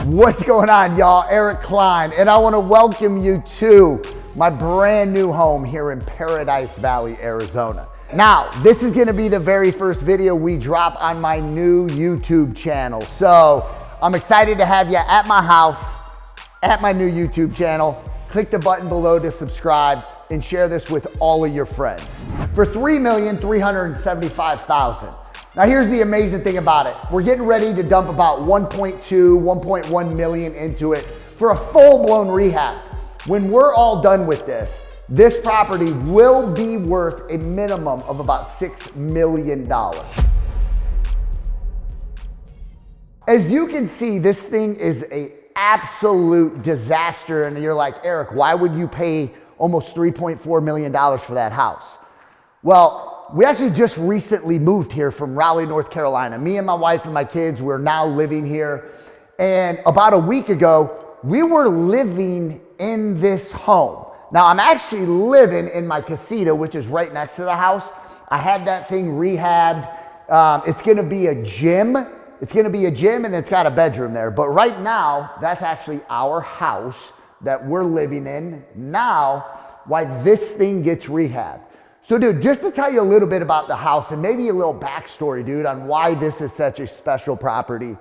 What's going on, y'all? Eric Cline, and I want to welcome you to my brand new home here in Paradise Valley, Arizona. Now, this is going to be the very first video we drop on my new YouTube channel. So I'm excited to have you at my house, at my new YouTube channel. Click the button below to subscribe and share this with all of your friends. For $3,375,000. Now here's the amazing thing about it. We're getting ready to dump about 1.2, 1.1 million into it for a full-blown rehab. When we're all done with this property will be worth a minimum of about $6 million. As you can see, this thing is an absolute disaster. And you're like, Eric, why would you pay almost $3.4 million for that house? Well, we actually just recently moved here from Raleigh, North Carolina. Me and my wife and my kids, we're now living here. And about a week ago, we were living in this home. Now I'm actually living in my casita, which is right next to the house. I had that thing rehabbed. It's gonna be a gym. It's gonna be a gym and it's got a bedroom there. But right now, that's actually our house that we're living in now while this thing gets rehabbed. So dude, just to tell you a little bit about the house and maybe a little backstory, dude, on why this is such a special property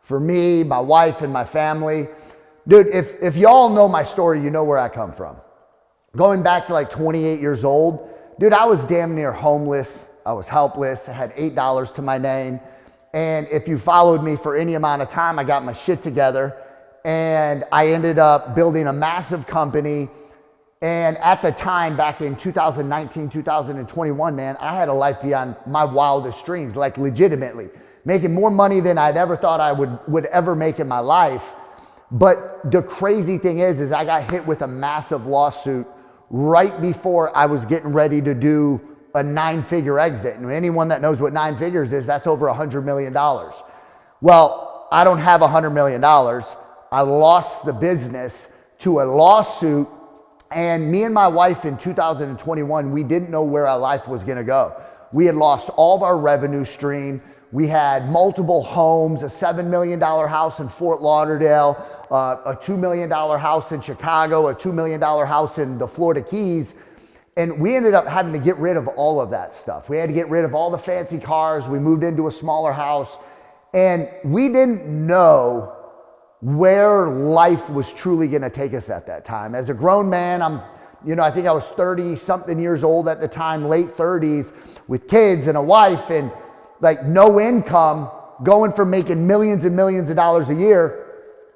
for me, my wife, and my family. Dude, if y'all know my story, you know where I come from. Going back to like 28 years old, dude, I was damn near homeless. I was helpless. I had $8 to my name. And if you followed me for any amount of time, I got my shit together and I ended up building a massive company. And at the time, back in 2019, 2021, man, I had a life beyond my wildest dreams, like legitimately. Making more money than I'd ever thought I would ever make in my life. But the crazy thing is I got hit with a massive lawsuit right before I was getting ready to do a 9-figure exit. And anyone that knows what 9 figures is, that's over $100 million. Well, I don't have $100 million. I lost the business to a lawsuit. And me and my wife in 2021, we didn't know where our life was gonna go. We had lost all of our revenue stream. We had multiple homes, a $7 million house in Fort Lauderdale, a $2 million house in Chicago, a $2 million house in the Florida Keys. And we ended up having to get rid of all of that stuff. We had to get rid of all the fancy cars. We moved into a smaller house and we didn't know where life was truly gonna take us at that time. As a grown man, I think I was 30 something years old at the time, late 30s, with kids and a wife and like no income, going from making millions and millions of dollars a year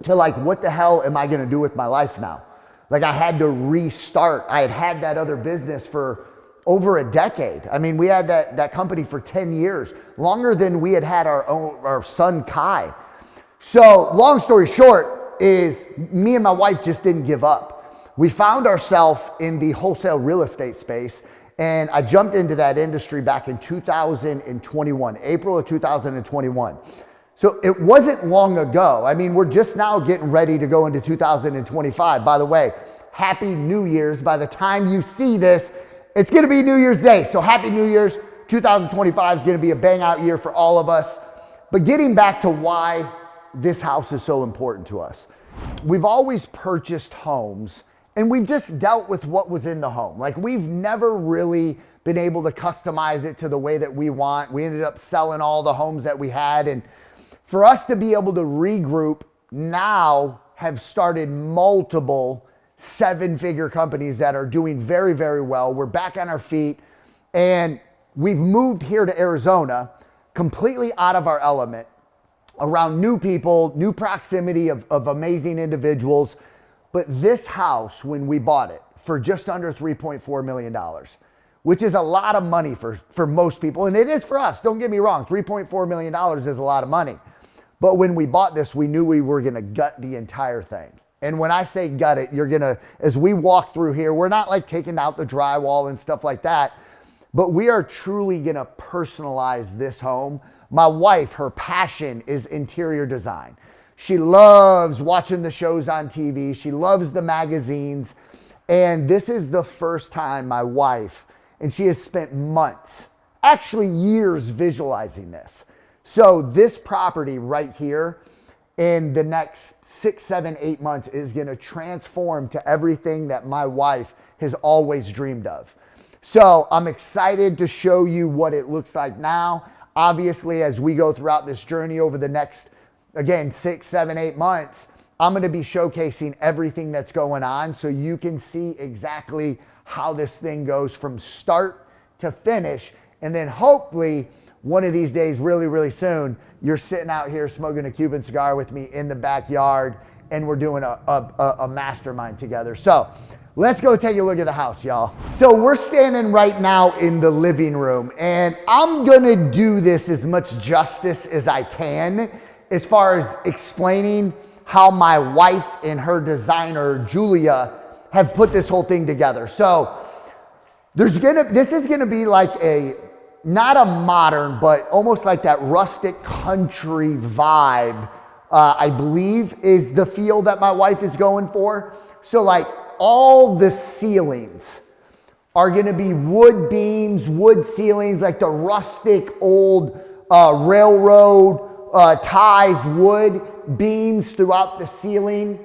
to like, what the hell am I gonna do with my life now? Like I had to restart. I had that other business for over a decade. I mean, we had that company for 10 years, longer than we had our son Kai. So long story short is me and my wife just didn't give up. We found ourselves in the wholesale real estate space and I jumped into that industry back in 2021, April of 2021. So it wasn't long ago. I mean, we're just now getting ready to go into 2025. By the way, Happy New Year's. By the time you see this, it's gonna be New Year's Day. So Happy New Year's. 2025 is gonna be a bang out year for all of us. But getting back to why this house is so important to us. We've always purchased homes and we've just dealt with what was in the home. Like we've never really been able to customize it to the way that we want. We ended up selling all the homes that we had. And for us to be able to regroup now, have started multiple 7-figure companies that are doing very, very well. We're back on our feet and we've moved here to Arizona completely out of our element, around new people, new proximity of amazing individuals. But this house, when we bought it for just under $3.4 million, which is a lot of money for most people. And it is for us, don't get me wrong, $3.4 million is a lot of money. But when we bought this, we knew we were gonna gut the entire thing. And when I say gut it, you're gonna, as we walk through here, we're not like taking out the drywall and stuff like that, but we are truly gonna personalize this home. My wife, her passion is interior design. She loves watching the shows on TV. She loves the magazines. And this is the first time my wife, and she has spent months, actually years visualizing this. So this property right here in the next 6, 7, 8 months is going to transform to everything that my wife has always dreamed of. So I'm excited to show you what it looks like now. Obviously, as we go throughout this journey over the next, again, 6, 7, 8 months, I'm going to be showcasing everything that's going on so you can see exactly how this thing goes from start to finish. And then hopefully one of these days, really, really soon, you're sitting out here smoking a Cuban cigar with me in the backyard and we're doing a mastermind together. So let's go take a look at the house, y'all. So we're standing right now in the living room and I'm gonna do this as much justice as I can as far as explaining how my wife and her designer, Julia, have put this whole thing together. So this is gonna be like not a modern, but almost like that rustic country vibe, I believe is the feel that my wife is going for. So like all the ceilings are gonna be wood beams, wood ceilings, like the rustic old railroad ties, wood beams throughout the ceiling.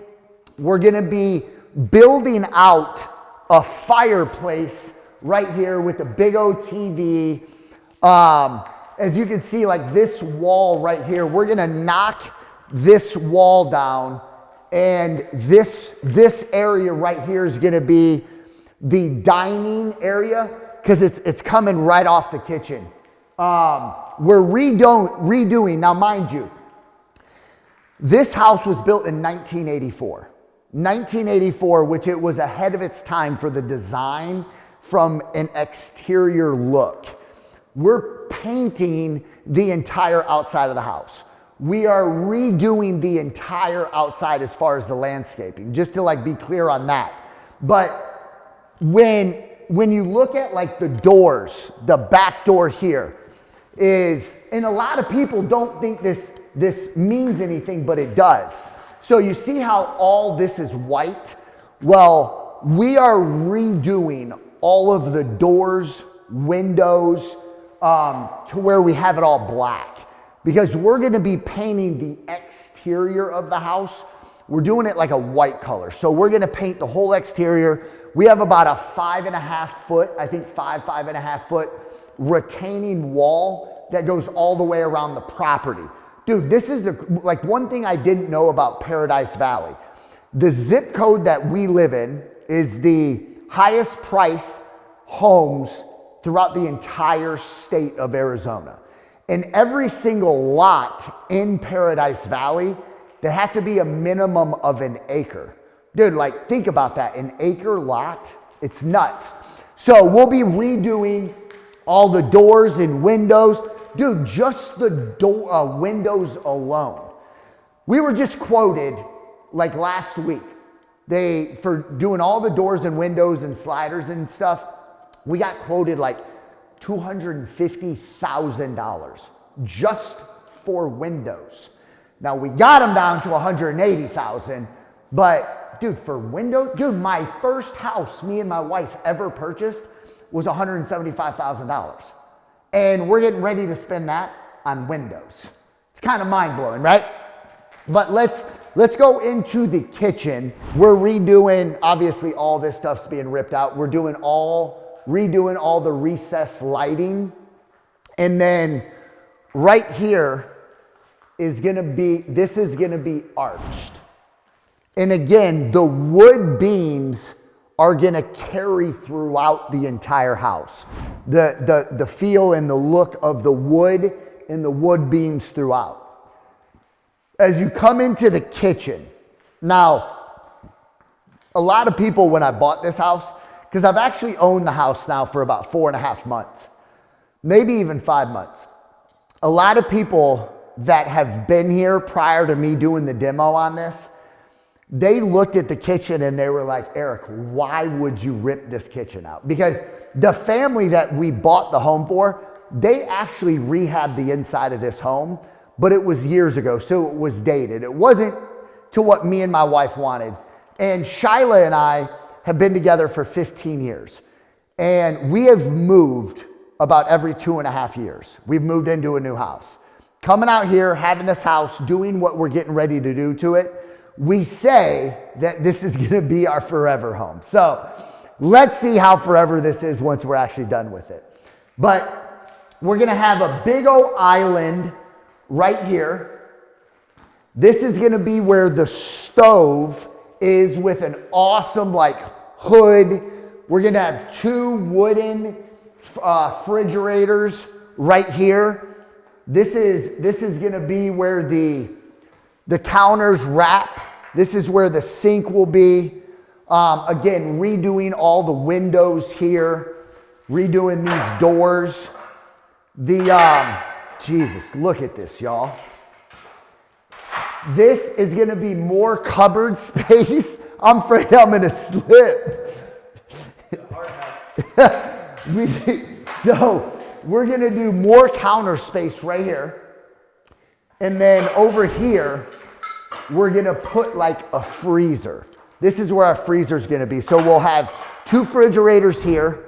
We're gonna be building out a fireplace right here with a big old TV. As you can see, like this wall right here, we're gonna knock this wall down, and this area right here is gonna be the dining area because it's coming right off the kitchen. We're redoing, now mind you, this house was built in 1984. 1984, which it was ahead of its time for the design from an exterior look. We're painting the entire outside of the house. We are redoing the entire outside as far as the landscaping, just to like be clear on that. But when you look at like the doors, the back door here is, and a lot of people don't think this means anything, but it does. So you see how all this is white? Well, we are redoing all of the doors, windows, to where we have it all black. Because we're gonna be painting the exterior of the house. We're doing it like a white color. So we're gonna paint the whole exterior. We have about a 5.5 foot, I think 5.5 foot retaining wall that goes all the way around the property. Dude, this is like one thing I didn't know about Paradise Valley. The zip code that we live in is the highest price homes throughout the entire state of Arizona. And every single lot in Paradise Valley, they have to be a minimum of an acre. Dude, like think about that, an acre lot, it's nuts. So we'll be redoing all the doors and windows. Dude, just the windows alone. We were just quoted like last week. For doing all the doors and windows and sliders and stuff, we got quoted like $250,000 just for windows. Now we got them down to $180,000, but dude, for windows, dude, my first house me and my wife ever purchased was $175,000. And we're getting ready to spend that on windows. It's kind of mind blowing, right? But let's go into the kitchen. We're redoing, obviously all this stuff's being ripped out. We're redoing all the recessed lighting. And then right here is gonna be arched. And again, the wood beams are gonna carry throughout the entire house. The feel and the look of the wood and the wood beams throughout. As you come into the kitchen, now, a lot of people when I bought this house, because I've actually owned the house now for about 4.5 months, maybe even 5 months. A lot of people that have been here prior to me doing the demo on this, they looked at the kitchen and they were like, Eric, why would you rip this kitchen out? Because the family that we bought the home for, they actually rehabbed the inside of this home, but it was years ago, so it was dated. It wasn't to what me and my wife wanted. And Shyla and I have been together for 15 years. And we have moved about every 2.5 years. We've moved into a new house. coming out here, having this house, doing what we're getting ready to do to it, we say that this is gonna be our forever home. So let's see how forever this is once we're actually done with it. But we're gonna have a big old island right here. This is gonna be where the stove is with an awesome like hood. We're gonna have 2 wooden refrigerators right here. This is gonna be where the counters wrap. This is where the sink will be. Again, redoing all the windows here, redoing these doors. Jesus, look at this, y'all. This is gonna be more cupboard space. I'm afraid I'm gonna slip. So we're gonna do more counter space right here. And then over here, we're gonna put like a freezer. This is where our freezer is gonna be. So we'll have 2 refrigerators here.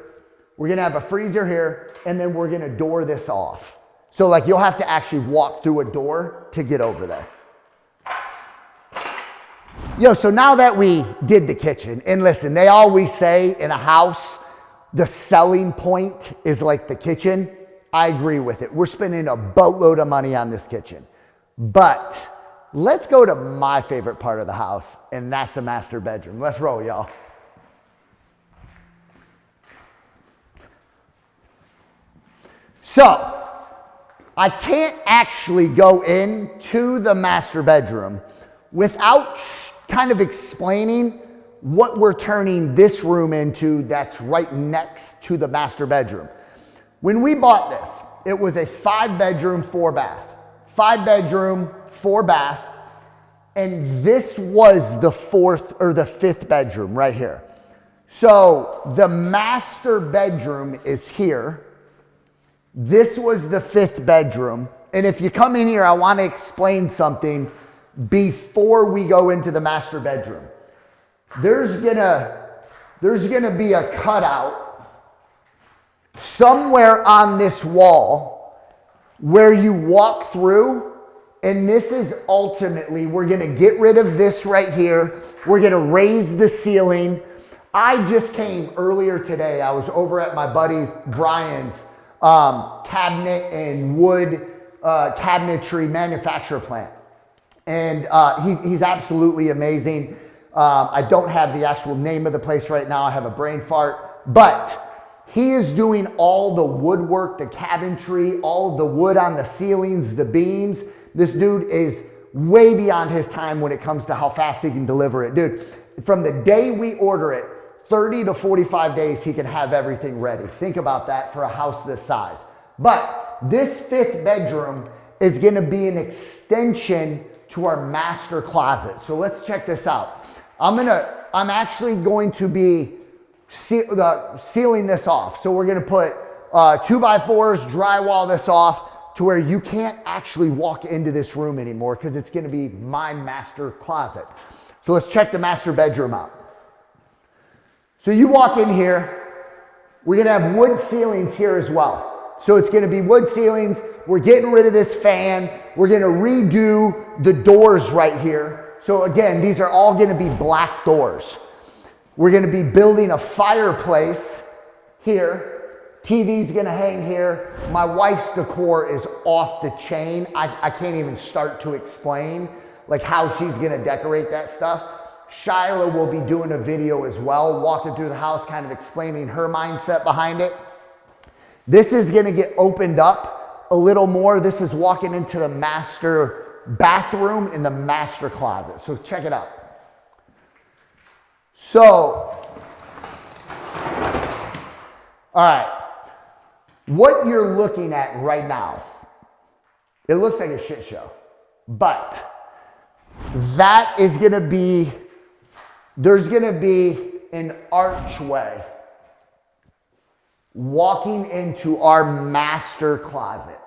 We're gonna have a freezer here, and then we're gonna door this off. So like you'll have to actually walk through a door to get over there. Yo, so now that we did the kitchen, and listen, they always say in a house, the selling point is like the kitchen. I agree with it. We're spending a boatload of money on this kitchen. But let's go to my favorite part of the house, and that's the master bedroom. Let's roll, y'all. So, I can't actually go into the master bedroom without kind of explaining what we're turning this room into that's right next to the master bedroom. When we bought this, it was a 5-bedroom, 4-bath. 5-bedroom, 4-bath, and this was the 4th or the 5th bedroom right here. So the master bedroom is here. This was the 5th bedroom. And if you come in here, I want to explain something before we go into the master bedroom. There's gonna be a cutout somewhere on this wall where you walk through, and this is ultimately, we're gonna get rid of this right here. We're gonna raise the ceiling. I just came earlier today. I was over at my buddy Brian's cabinet and wood cabinetry manufacturer plant. And he's absolutely amazing. I don't have the actual name of the place right now. I have a brain fart. But he is doing all the woodwork, the cabinetry, all of the wood on the ceilings, the beams. This dude is way beyond his time when it comes to how fast he can deliver it. Dude, from the day we order it, 30 to 45 days, he can have everything ready. Think about that for a house this size. But this 5th bedroom is gonna be an extension to our master closet. So let's check this out. I'm actually going to be sealing this off. So we're gonna put 2x4s, drywall this off to where you can't actually walk into this room anymore because it's gonna be my master closet. So let's check the master bedroom out. So you walk in here, we're gonna have wood ceilings here as well. So it's gonna be wood ceilings. We're getting rid of this fan. We're gonna redo the doors right here. So again, these are all gonna be black doors. We're gonna be building a fireplace here. TV's gonna hang here. My wife's decor is off the chain. I can't even start to explain like how she's gonna decorate that stuff. Shyla will be doing a video as well, walking through the house, kind of explaining her mindset behind it. This is gonna get opened up a little more. This is walking into the master bathroom in the master closet. So check it out. So, all right. What you're looking at right now, it looks like a shit show, but that is gonna be, there's gonna be an archway walking into our master closet.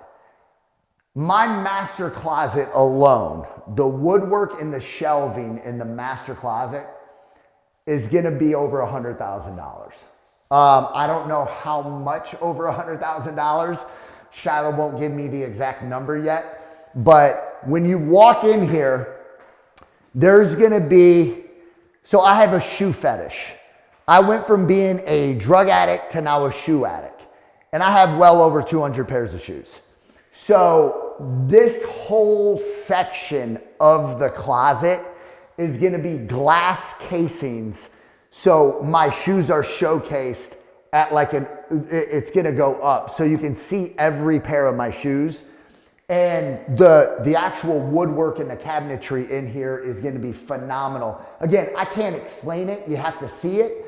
My master closet alone, the woodwork and the shelving in the master closet is gonna be over $100,000. I don't know how much over $100,000. Shiloh won't give me the exact number yet, but when you walk in here, there's gonna be, so I have a shoe fetish. I went from being a drug addict to now a shoe addict. And I have well over 200 pairs of shoes. So this whole section of the closet is gonna be glass casings. So my shoes are showcased at like it's gonna go up. So you can see every pair of my shoes. And the actual woodwork and the cabinetry in here is gonna be phenomenal. Again, I can't explain it, you have to see it.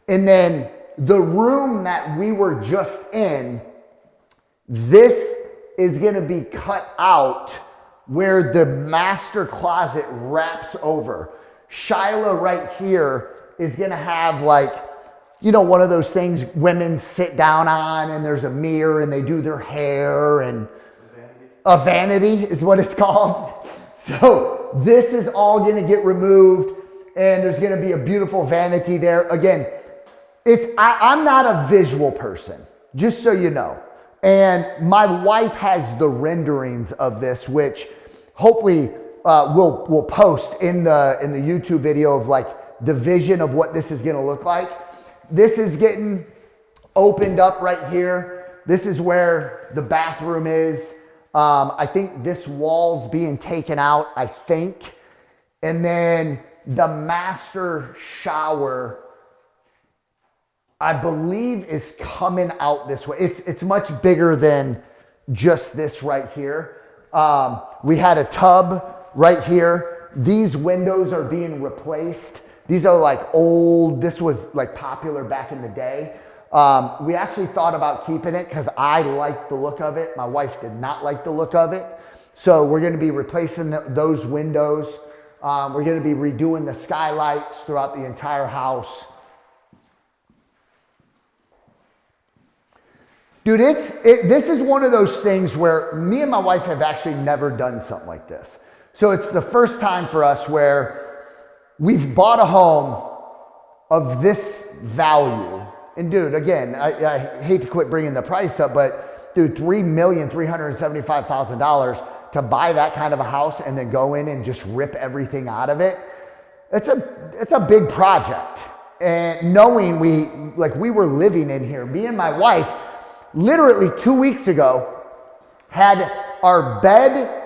And then the room that we were just in, this is gonna be cut out where the master closet wraps over. Shyla right here is gonna have like, you know, one of those things women sit down on and there's a mirror and they do their hair, and a vanity is what it's called. So this is all gonna get removed and there's gonna be a beautiful vanity there. Again, I'm not a visual person, just so you know. And my wife has the renderings of this, which hopefully we'll post in the YouTube video of like the vision of what this is gonna look like. This is getting opened up right here. This is where the bathroom is. I think this wall's being taken out, I think. And then the master shower, I believe, is coming out this way. It's much bigger than just this right here. We had a tub right here. These windows are being replaced. These are like old, this was like popular back in the day. We actually thought about keeping it because I liked the look of it. My wife did not like the look of it. So we're gonna be replacing those windows. We're gonna be redoing the skylights throughout the entire house. Dude, this is one of those things where me and my wife have actually never done something like this. So it's the first time for us where we've bought a home of this value. And dude, again, I hate to quit bringing the price up, but dude, $3,375,000 to buy that kind of a house and then go in and just rip everything out of it. It's a big project. And knowing we were living in here, me and my wife, literally 2 weeks ago, had our bed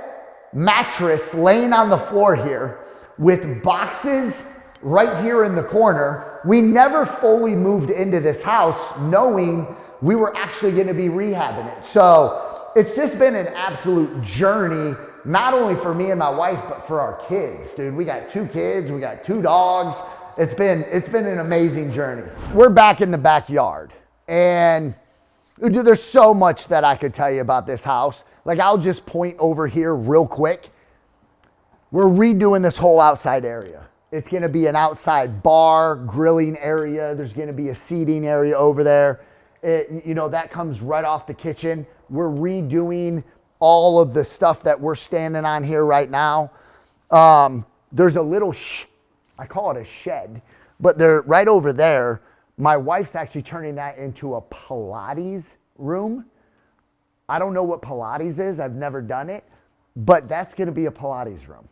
mattress laying on the floor here with boxes right here in the corner. We never fully moved into this house knowing we were actually gonna be rehabbing it. So it's just been an absolute journey, not only for me and my wife, but for our kids, dude. We got 2 kids, we got 2 dogs. It's been an amazing journey. We're back in the backyard, and dude, there's so much that I could tell you about this house. Like, I'll just point over here real quick. We're redoing this whole outside area. It's gonna be an outside bar, grilling area. There's gonna be a seating area over there. You know, that comes right off the kitchen. We're redoing all of the stuff that we're standing on here right now. There's a little, I call it a shed, but they're right over there. My wife's actually turning that into a Pilates room. I don't know what Pilates is. I've never done it, but that's going to be a Pilates room.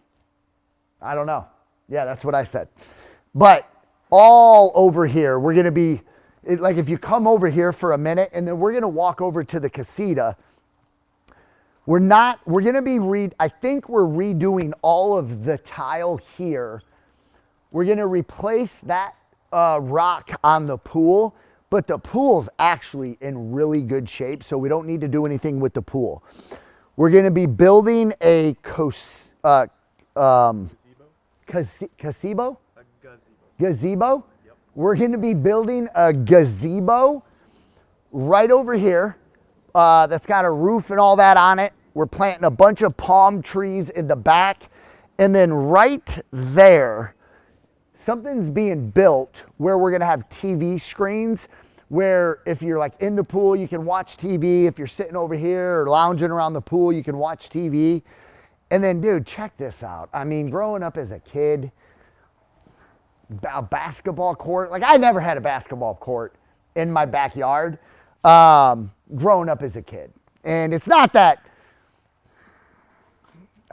I don't know. Yeah, that's what I said. But all over here, we're going to be, like if you come over here for a minute and then we're going to walk over to the casita. We're going to be, I think we're redoing all of the tile here. We're going to replace that rock on the pool, but the pool's actually in really good shape, so we don't need to do anything with the pool. We're going to be building a gazebo? Gazebo? Yep. We're going to be building a gazebo right over here that's got a roof and all that on it. We're planting a bunch of palm trees in the back, and then right there, something's being built where we're gonna have TV screens where if you're like in the pool, you can watch TV. If you're sitting over here or lounging around the pool, you can watch TV. And then, dude, check this out. I mean, growing up as a kid, a basketball court, like I never had a basketball court in my backyard growing up as a kid. And it's not that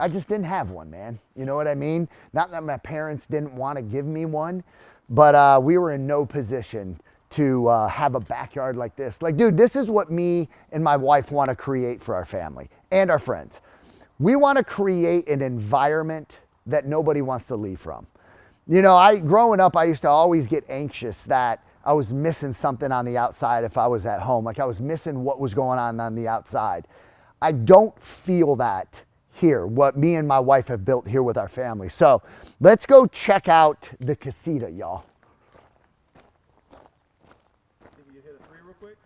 just didn't have one, man. You know what I mean? Not that my parents didn't want to give me one, but we were in no position to have a backyard like this. Like, dude, this is what me and my wife want to create for our family and our friends. We want to create an environment that nobody wants to leave from. You know, growing up, I used to always get anxious that I was missing something on the outside if I was at home. Like I was missing what was going on the outside. I don't feel that here, what me and my wife have built here with our family. So let's go check out the casita, y'all. Think you hit a 3 real quick?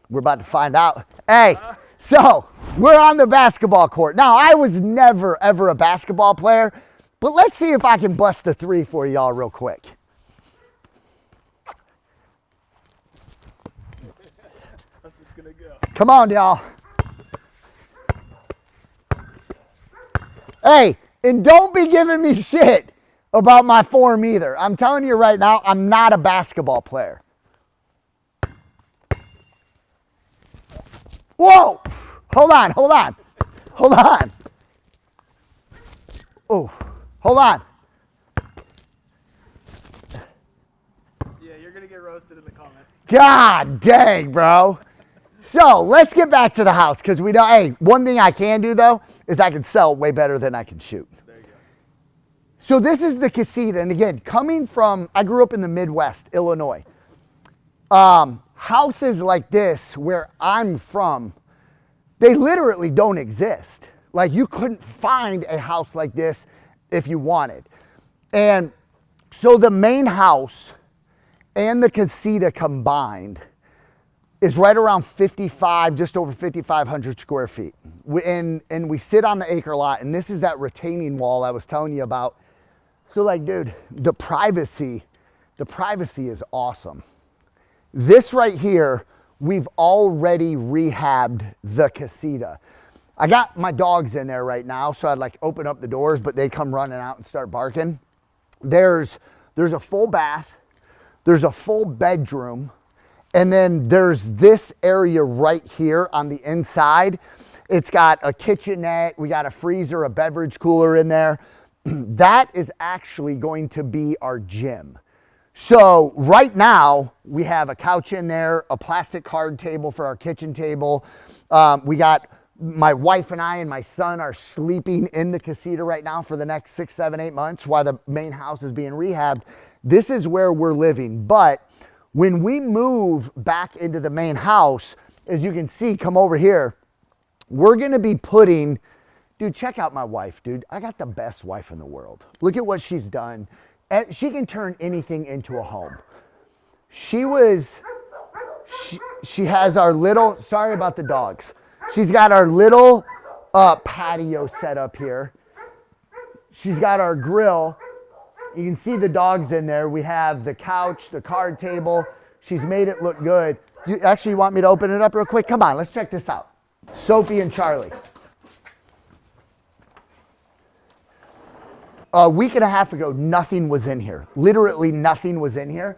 We're about to find out. Hey, so we're on the basketball court. Now, I was never, ever a basketball player, but let's see if I can bust a 3 for y'all real quick. How's this gonna go? Come on, y'all. Hey, and don't be giving me shit about my form either. I'm telling you right now, I'm not a basketball player. Whoa! Hold on. Oh, hold on. Yeah, you're gonna get roasted in the comments. God dang, bro. So let's get back to the house because we don't. Hey, one thing I can do though is I can sell way better than I can shoot. There you go. So this is the casita, and again, coming from, I grew up in the Midwest, Illinois. Houses like this, where I'm from, they literally don't exist. Like you couldn't find a house like this if you wanted. And so the main house and the casita combined is right around 55, just over 5,500 square feet. And we sit on the acre lot, and this is that retaining wall I was telling you about. So like, dude, the privacy is awesome. This right here, we've already rehabbed the casita. I got my dogs in there right now, so I'd like open up the doors, but they come running out and start barking. There's a full bath, there's a full bedroom, and then there's this area right here on the inside. It's got a kitchenette, we got a freezer, a beverage cooler in there. That is actually going to be our gym. So right now we have a couch in there, a plastic card table for our kitchen table. We got my wife and I and my son are sleeping in the casita right now for the next 6, 7, 8 months while the main house is being rehabbed. This is where we're living. But when we move back into the main house, as you can see, come over here, we're going to be putting, dude, check out my wife, dude. I got the best wife in the world. Look at what she's done. She can turn anything into a home. She has our little, sorry about the dogs. She's got our little patio set up here. She's got our grill. You can see the dogs in there. We have the couch, the card table. She's made it look good. You actually want me to open it up real quick? Come on, let's check this out. Sophie and Charlie. A week and a half ago, nothing was in here. Literally nothing was in here.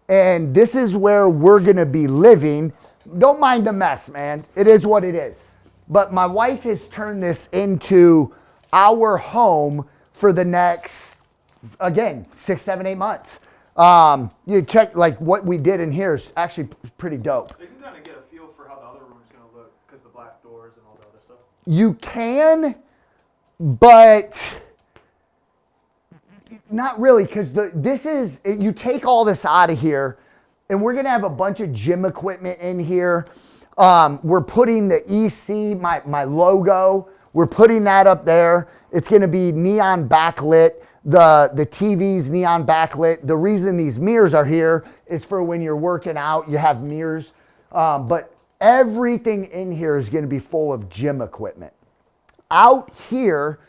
And this is where we're gonna be living. Don't mind the mess, man. It is what it is. But my wife has turned this into our home for the next, again, 6, 7, 8 months. You check like what we did in here is actually pretty dope. So you can kind of get a feel for how the other room's gonna look because the black doors and all the other stuff. You can, but not really, because you take all this out of here, and we're gonna have a bunch of gym equipment in here. We're putting the EC, my logo, we're putting that up there. It's gonna be neon backlit. The TV's neon backlit. The reason these mirrors are here is for when you're working out, you have mirrors. But everything in here is gonna be full of gym equipment. Out here,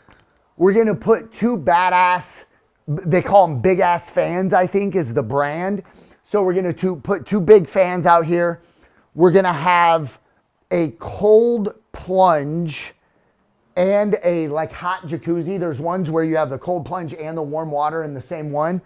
we're gonna put 2 badass, they call them big ass fans, I think is the brand. So we're gonna put 2 big fans out here. We're gonna have a cold plunge and a like hot jacuzzi. There's ones where you have the cold plunge and the warm water in the same one.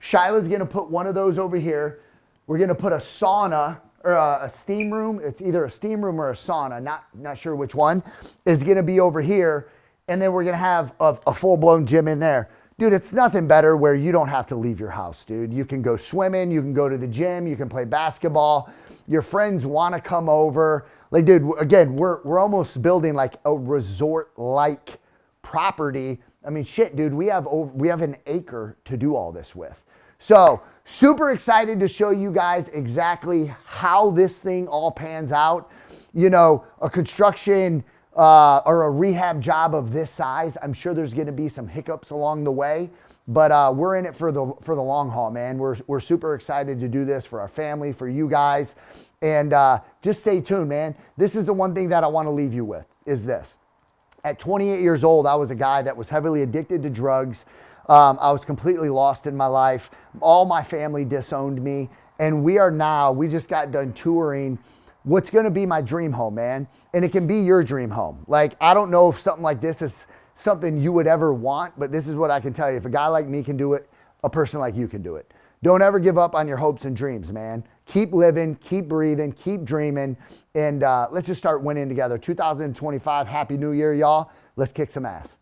Shyla's gonna put one of those over here. We're gonna put a sauna or a steam room. It's either a steam room or a sauna, not sure which one, is gonna be over here. and then we're gonna have a full-blown gym in there. Dude, it's nothing better where you don't have to leave your house, dude. You can go swimming, you can go to the gym, you can play basketball. Your friends wanna come over. Like, dude, again, we're almost building like a resort-like property. I mean, shit, dude, we have an acre to do all this with. So super excited to show you guys exactly how this thing all pans out. You know, a construction or a rehab job of this size, I'm sure there's going to be some hiccups along the way, but we're in it for the long haul, man. We're super excited to do this for our family, for you guys, and just stay tuned, man. This is the one thing that I want to leave you with is this. At 28 years old, I was a guy that was heavily addicted to drugs. I was completely lost in my life. All my family disowned me, and we just got done touring what's going to be my dream home, man. And it can be your dream home. Like, I don't know if something like this is something you would ever want, but this is what I can tell you. If a guy like me can do it, a person like you can do it. Don't ever give up on your hopes and dreams, man. Keep living, keep breathing, keep dreaming, and let's just start winning together. 2025, Happy New Year, y'all. Let's kick some ass.